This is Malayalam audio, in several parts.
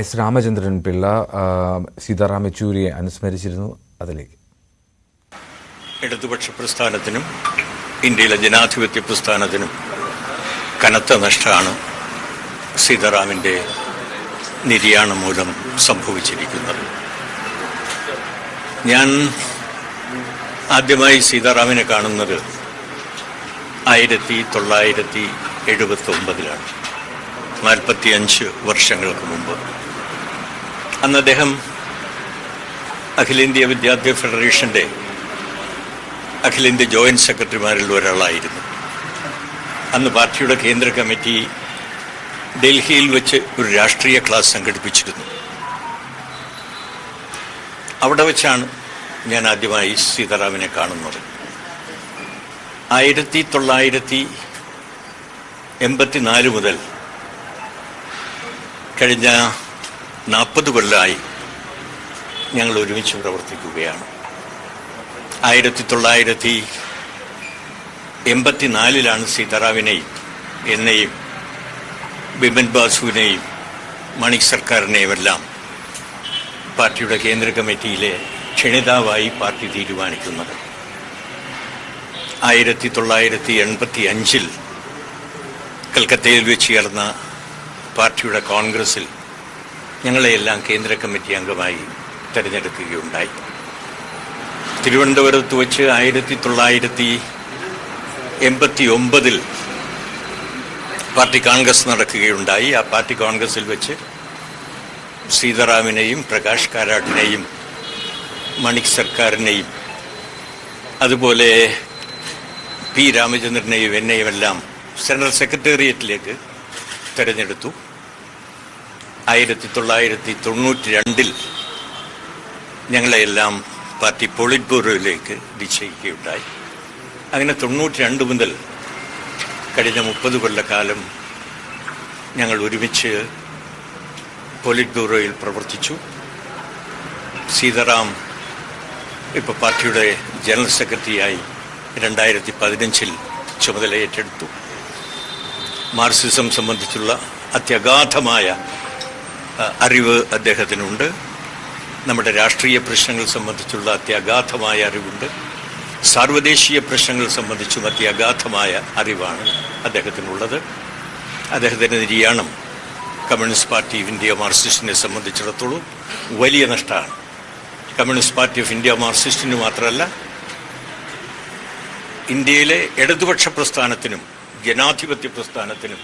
എസ് രാമചന്ദ്രൻ പിള്ള സീതാറാം യെച്ചൂരിയെ അനുസ്മരിച്ചിരുന്നു. അതിലേക്ക് ഇടതുപക്ഷ പ്രസ്ഥാനത്തിനും ഇന്ത്യയിലെ ജനാധിപത്യ പ്രസ്ഥാനത്തിനും കനത്ത നഷ്ടമാണ് സീതാറാമിൻ്റെ നിര്യാണം മൂലം സംഭവിച്ചിരിക്കുന്നത്. ഞാൻ ആദ്യമായി സീതാറാമിനെ കാണുന്നത് 1979 45 വർഷങ്ങൾക്ക് മുമ്പ്. അന്ന് അദ്ദേഹം അഖിലേന്ത്യാ വിദ്യാർത്ഥി ഫെഡറേഷൻ്റെ അഖിലേന്ത്യാ ജോയിൻറ്റ് സെക്രട്ടറിമാരിൽ ഒരാളായിരുന്നു. അന്ന് പാർട്ടിയുടെ കേന്ദ്ര കമ്മിറ്റി ഡൽഹിയിൽ വെച്ച് ഒരു രാഷ്ട്രീയ ക്ലാസ് സംഘടിപ്പിച്ചിരുന്നു. അവിടെ വെച്ചാണ് ഞാൻ ആദ്യമായി സീതാറാമിനെ കാണുന്നത്. 1984 മുതൽ കഴിഞ്ഞ 40 കൊല്ലമായി ഞങ്ങൾ ഒരുമിച്ച് പ്രവർത്തിക്കുകയാണ്. 1984 സീതാറാമിനെയും എന്നെയും ബിപിൻ ബാസുവിനെയും മണിക് സർക്കാരിനെയും എല്ലാം പാർട്ടിയുടെ കേന്ദ്ര കമ്മിറ്റിയിലെ ക്ഷണിതാവായി പാർട്ടി തീരുമാനിക്കുന്നത്. 1985 കൽക്കത്തയിൽ വെച്ച് ചേർന്ന പാർട്ടിയുടെ കോൺഗ്രസിൽ ഞങ്ങളെയെല്ലാം കേന്ദ്ര കമ്മിറ്റി അംഗമായി തിരഞ്ഞെടുക്കുകയുണ്ടായി. തിരുവനന്തപുരത്ത് വെച്ച് 1989 പാർട്ടി കോൺഗ്രസ് നടക്കുകയുണ്ടായി. ആ പാർട്ടി കോൺഗ്രസിൽ വെച്ച് സീതാറാമിനെയും പ്രകാശ് കാരാട്ടിനെയും മണിക് സർക്കാരിനെയും അതുപോലെ പി രാമചന്ദ്രനെയും എന്നെയും എല്ലാം സെൻട്രൽ സെക്രട്ടേറിയറ്റിലേക്ക് തിരഞ്ഞെടുത്തു. 1992 ഞങ്ങളെയെല്ലാം പാർട്ടി പോളിറ്റ് ബ്യൂറോയിലേക്ക് നിശ്ചയിക്കുകയുണ്ടായി. അങ്ങനെ 92 മുതൽ കഴിഞ്ഞ 30 കൊല്ലക്കാലം ഞങ്ങൾ ഒരുമിച്ച് പോളിറ്റ് ബ്യൂറോയിൽ പ്രവർത്തിച്ചു. സീതാറാം ഇപ്പോൾ പാർട്ടിയുടെ ജനറൽ സെക്രട്ടറിയായി 2015 ചുമതല ഏറ്റെടുത്തു. മാർക്സിസം സംബന്ധിച്ചുള്ള അത്യഗാധമായ അറിവ് അദ്ദേഹത്തിനുണ്ട്. നമ്മുടെ രാഷ്ട്രീയ പ്രശ്നങ്ങൾ സംബന്ധിച്ചുള്ള അത്യഗാധമായ അറിവുണ്ട്. സാർവദേശീയ പ്രശ്നങ്ങൾ സംബന്ധിച്ചും അത്യഗാധമായ അറിവാണ് അദ്ദേഹത്തിനുള്ളത്. അദ്ദേഹത്തിൻ്റെ നിര്യാണം കമ്മ്യൂണിസ്റ്റ് പാർട്ടി ഓഫ് ഇന്ത്യ മാർക്സിസ്റ്റിനെ സംബന്ധിച്ചിടത്തോളം വലിയ നഷ്ടമാണ്. കമ്മ്യൂണിസ്റ്റ് പാർട്ടി ഓഫ് ഇന്ത്യ മാർക്സിസ്റ്റിന് മാത്രമല്ല, ഇന്ത്യയിലെ ഇടതുപക്ഷ പ്രസ്ഥാനത്തിനും ജനാധിപത്യ പ്രസ്ഥാനത്തിനും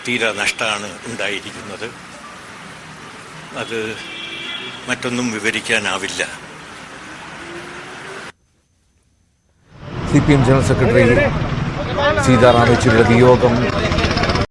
തീരെ നഷ്ടമാണ് ഉണ്ടായിരിക്കുന്നത്. അത് മറ്റൊന്നും വിവരിക്കാനാവില്ല. CPM ജനറൽ സെക്രട്ടറി സീതാറാം യെച്ചൂരിയുടെ വിയോഗം